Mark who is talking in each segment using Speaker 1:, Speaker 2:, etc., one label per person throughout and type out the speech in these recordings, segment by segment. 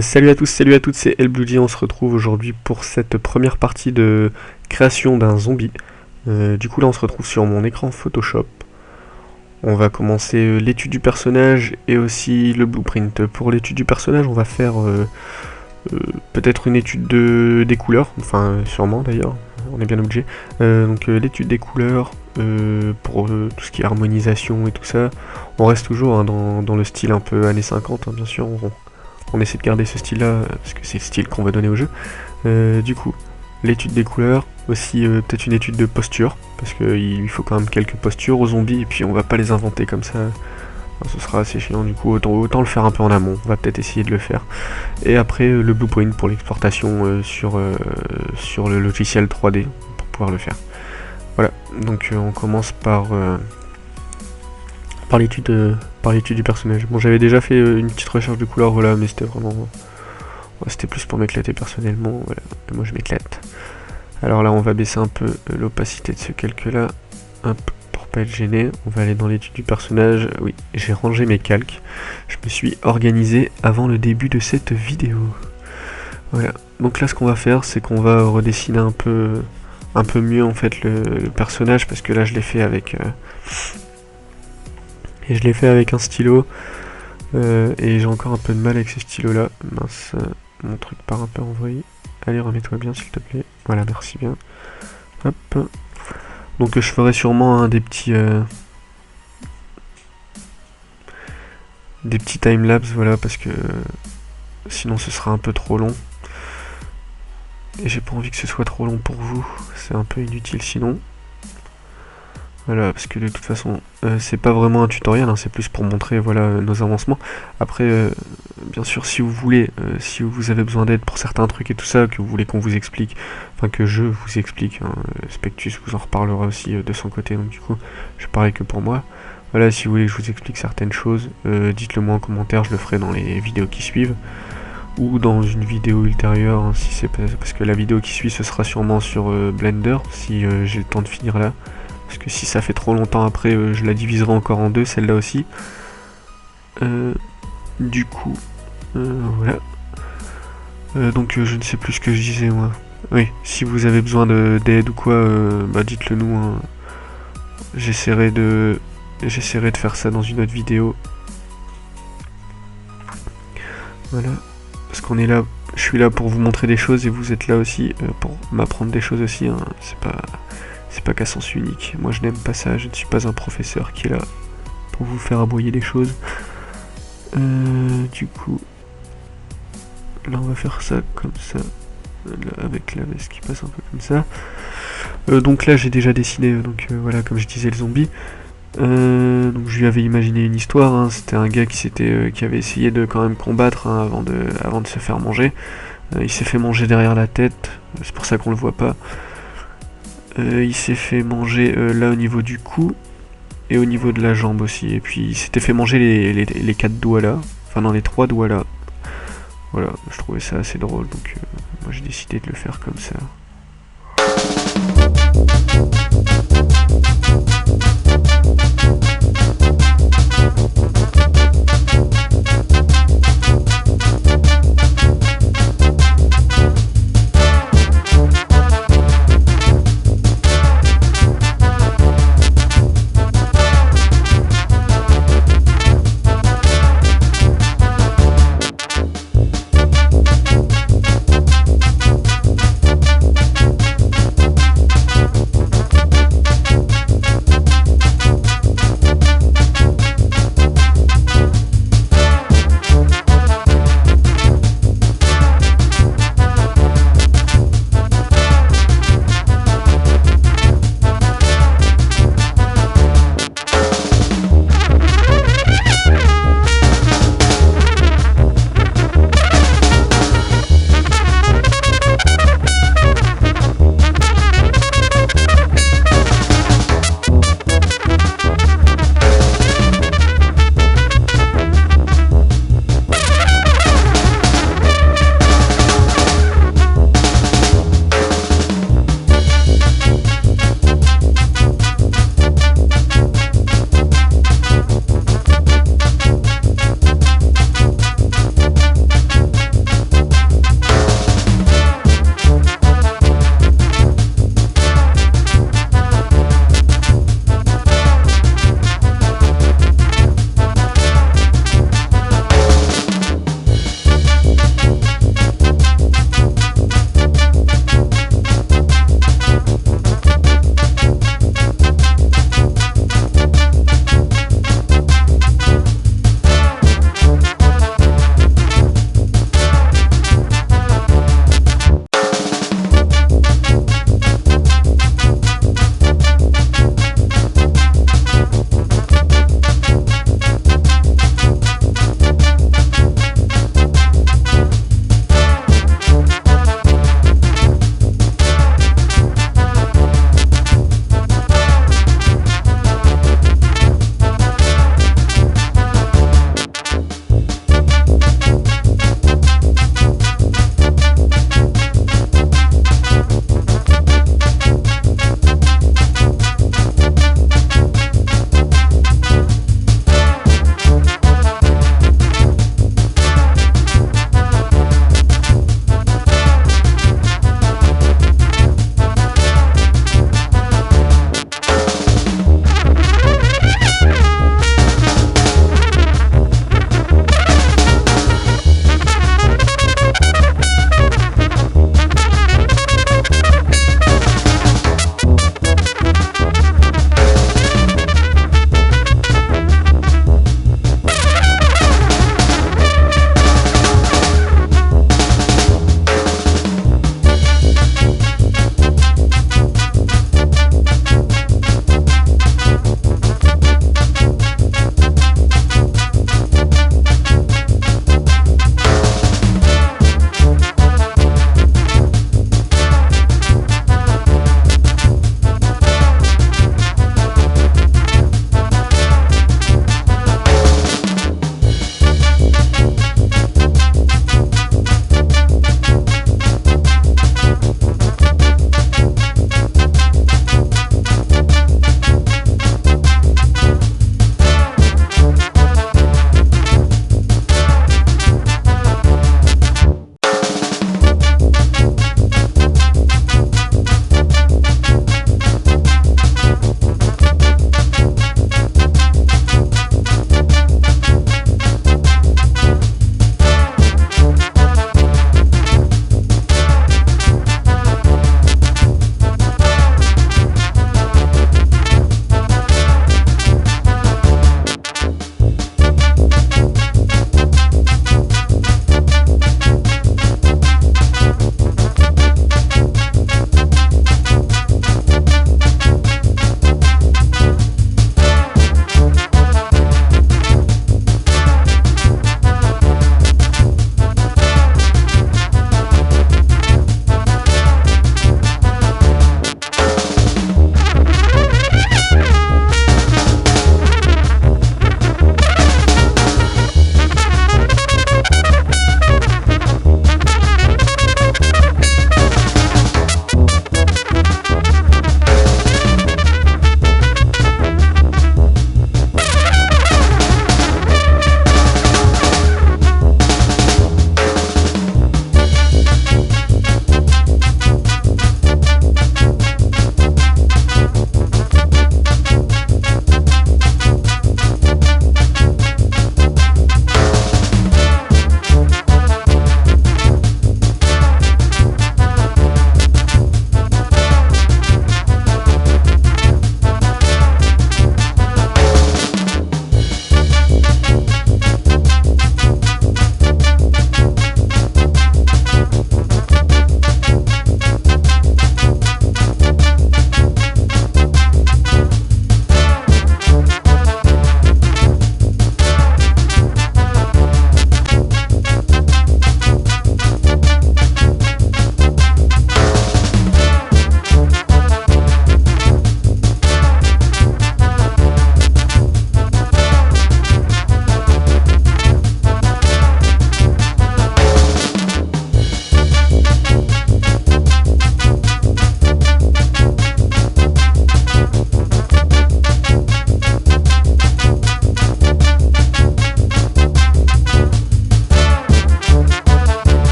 Speaker 1: Salut à tous, salut à toutes, c'est Elbloody. On se retrouve aujourd'hui pour cette première partie de création d'un zombie. Du coup là on se retrouve sur mon écran Photoshop. On va commencer l'étude du personnage et aussi le blueprint. Pour l'étude du personnage on va faire peut-être une étude des couleurs, enfin sûrement d'ailleurs, on est bien obligé. Donc l'étude des couleurs, pour tout ce qui est harmonisation et tout ça. On reste toujours hein, dans le style un peu années 50 hein, bien sûr. On essaie de garder ce style là parce que c'est le style qu'on va donner au jeu. Du coup, l'étude des couleurs, aussi peut-être une étude de posture, parce qu'il lui faut quand même quelques postures aux zombies et puis on va pas les inventer comme ça. Enfin, ce sera assez chiant, du coup autant le faire un peu en amont, on va peut-être essayer de le faire. Et après le blueprint pour l'exportation sur le logiciel 3D pour pouvoir le faire. Voilà, donc on commence par l'étude du personnage. Bon, j'avais déjà fait une petite recherche de couleurs, voilà, mais c'était vraiment... Ouais, c'était plus pour m'éclater personnellement, voilà. Et moi je m'éclate. Alors là, on va baisser un peu l'opacité de ce calque-là, hop, pour pas être gêné. On va aller dans l'étude du personnage. Oui, j'ai rangé mes calques. Je me suis organisé avant le début de cette vidéo. Voilà, donc là, ce qu'on va faire, c'est qu'on va redessiner un peu mieux, en fait, le personnage, parce que là, je l'ai fait avec... Et je l'ai fait avec un stylo. Et j'ai encore un peu de mal avec ce stylo là. Mince, mon truc part un peu en vrille. Allez, remets-toi bien s'il te plaît. Voilà, merci bien. Hop. Donc je ferai sûrement des petits timelapse, voilà, parce que sinon ce sera un peu trop long. Et j'ai pas envie que ce soit trop long pour vous. C'est un peu inutile sinon. Voilà, parce que de toute façon, c'est pas vraiment un tutoriel, hein, c'est plus pour montrer voilà nos avancements. Après, bien sûr, si vous voulez, si vous avez besoin d'aide pour certains trucs et tout ça, que vous voulez qu'on vous explique, enfin que je vous explique, hein, Spectus vous en reparlera aussi de son côté, donc du coup, je parlais que pour moi. Voilà, si vous voulez que je vous explique certaines choses, dites-le moi en commentaire, je le ferai dans les vidéos qui suivent, ou dans une vidéo ultérieure, hein, si c'est parce que la vidéo qui suit, ce sera sûrement sur Blender, si j'ai le temps de finir là. Parce que si ça fait trop longtemps après, je la diviserai encore en deux, celle-là aussi. Du coup, voilà. Donc je ne sais plus ce que je disais moi. Oui, si vous avez besoin d'aide ou quoi, bah dites-le nous. Hein. J'essaierai de faire ça dans une autre vidéo. Voilà. Parce qu'on est là, je suis là pour vous montrer des choses et vous êtes là aussi pour m'apprendre des choses aussi. Hein. C'est pas qu'à sens unique. Moi je n'aime pas ça, je ne suis pas un professeur qui est là pour vous faire aboyer les choses. Du coup, là on va faire ça comme ça, là, avec la veste qui passe un peu comme ça. Donc là j'ai déjà dessiné, donc voilà, comme je disais, le zombie. Donc je lui avais imaginé une histoire, hein. C'était un gars qui avait essayé de quand même combattre hein, avant de se faire manger. Il s'est fait manger derrière la tête, c'est pour ça qu'on le voit pas. Il s'est fait manger là au niveau du cou et au niveau de la jambe aussi. Et puis il s'était fait manger les 4 doigts là, enfin non les 3 doigts là. Voilà, je trouvais ça assez drôle donc moi j'ai décidé de le faire comme ça.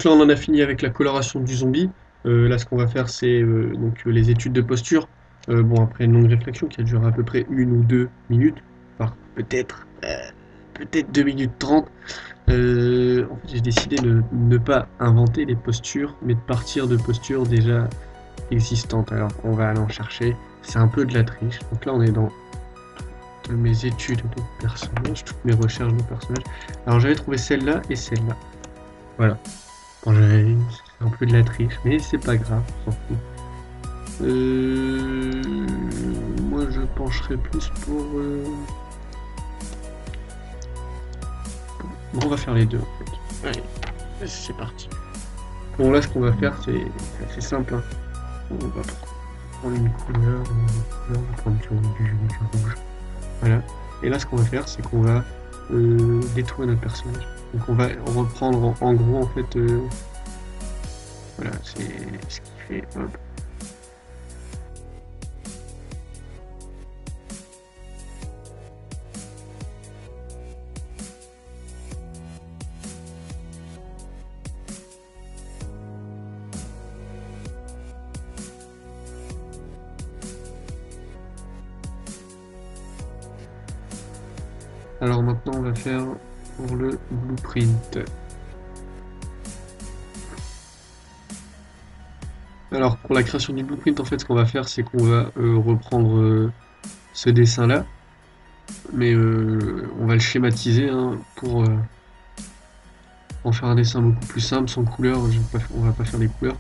Speaker 1: Donc là, on en a fini avec la coloration du zombie. Là, ce qu'on va faire, c'est les études de posture. Bon, après une longue réflexion qui a duré à peu près 1 ou 2 minutes, enfin peut-être 2 minutes 30. En fait, j'ai décidé de ne pas inventer des postures, mais de partir de postures déjà existantes. Alors, on va aller en chercher. C'est un peu de la triche. Donc là, on est dans mes études de personnage, toutes mes recherches de personnages. Alors, j'avais trouvé celle-là et celle-là. Voilà. Bon, c'est un peu de la triche, mais c'est pas grave, on s'en fout. Moi, je pencherais plus pour... Bon, on va faire les deux, en fait. Allez, c'est parti. Bon, là, ce qu'on va faire, c'est assez simple. Hein. On va prendre une couleur, on va prendre du rouge. Voilà. Et là, ce qu'on va faire, c'est qu'on va détruire notre personnage. Donc, on va reprendre en gros, en fait... voilà, c'est ce qui fait... Hop. Alors maintenant, on va faire pour le blueprint. Alors pour la création du blueprint, en fait, ce qu'on va faire, c'est qu'on va reprendre ce dessin-là, mais on va le schématiser hein, pour en faire un dessin beaucoup plus simple, sans couleur. On va pas faire des couleurs.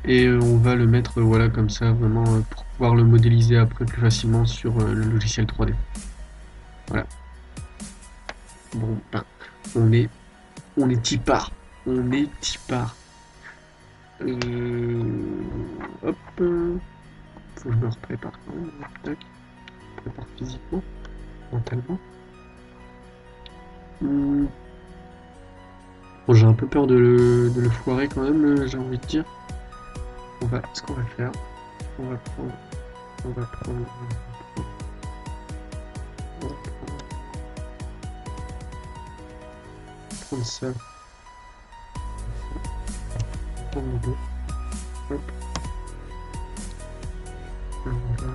Speaker 1: Et on va le mettre voilà comme ça, vraiment pour pouvoir le modéliser après plus facilement sur le logiciel 3D. Voilà. Bon, ben, on est tipard. On est tipard. Hop. Faut que je me prépare quand même. Tac. Je prépare physiquement, mentalement. Bon, j'ai un peu peur de le foirer quand même, j'ai envie de dire. Ce qu'on va faire, on va prendre ça. Prendre le dos. Hop. Voilà.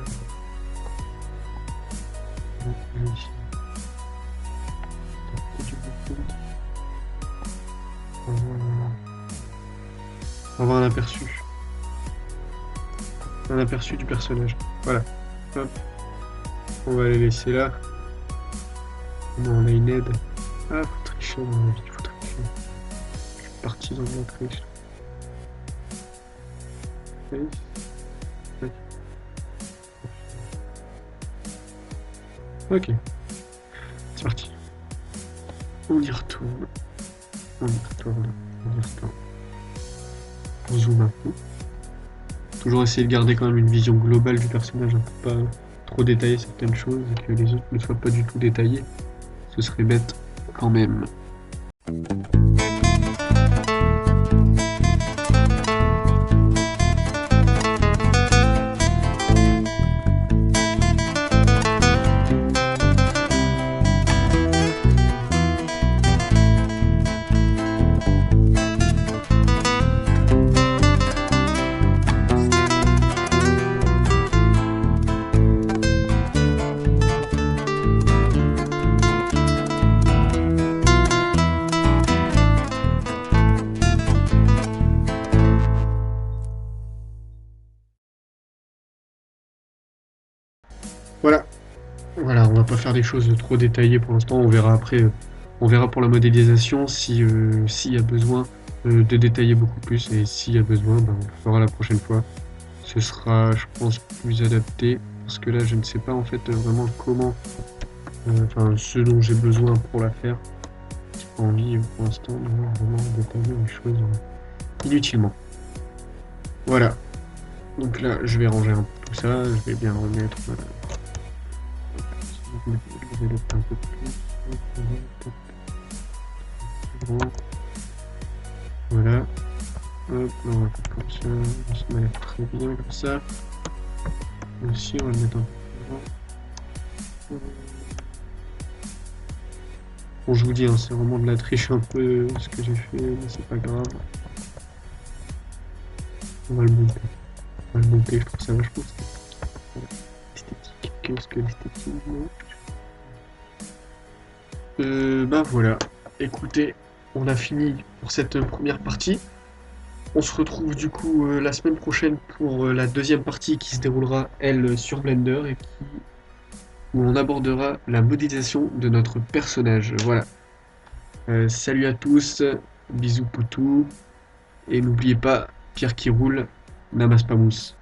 Speaker 1: Vérifier. On va avoir un aperçu. Un aperçu du personnage. Voilà. Hop. On va les laisser là. Non, on a une aide. Ah, faut tricher dans la vie, faut tricher. Je suis parti dans la triche. Ok. C'est parti. On y retourne. On zoome un peu. Toujours essayer de garder quand même une vision globale du personnage, hein, pour pas trop détailler certaines choses et que les autres ne soient pas du tout détaillés. Ce serait bête quand même. Voilà, on va pas faire des choses trop détaillées pour l'instant, on verra après, on verra pour la modélisation si s'il y a besoin de détailler beaucoup plus, et s'il y a besoin, ben, on le fera la prochaine fois. Ce sera, je pense, plus adapté, parce que là je ne sais pas en fait vraiment comment, enfin ce dont j'ai besoin pour la faire. J'ai pas envie pour l'instant de vraiment détailler les choses inutilement. Voilà, donc là je vais ranger un peu tout ça, je vais bien remettre... Je vais le un peu plus. Voilà. Hop, on va faire comme ça. Ça m'a l'air très bien comme ça. Aussi, on va le mettre un peu plus. Bon, je vous dis, hein, c'est vraiment de la triche un peu ce que j'ai fait, mais c'est pas grave. On va le monter. On va le monter, je trouve ça vachement esthétique. Qu'est-ce que l'esthétique, non. Bah voilà. Écoutez, on a fini pour cette première partie. On se retrouve du coup la semaine prochaine pour la deuxième partie qui se déroulera, elle, sur Blender et où on abordera la modélisation de notre personnage. Voilà. Salut à tous, bisous poutou, et n'oubliez pas, pierre qui roule, n'amasse pas mousse.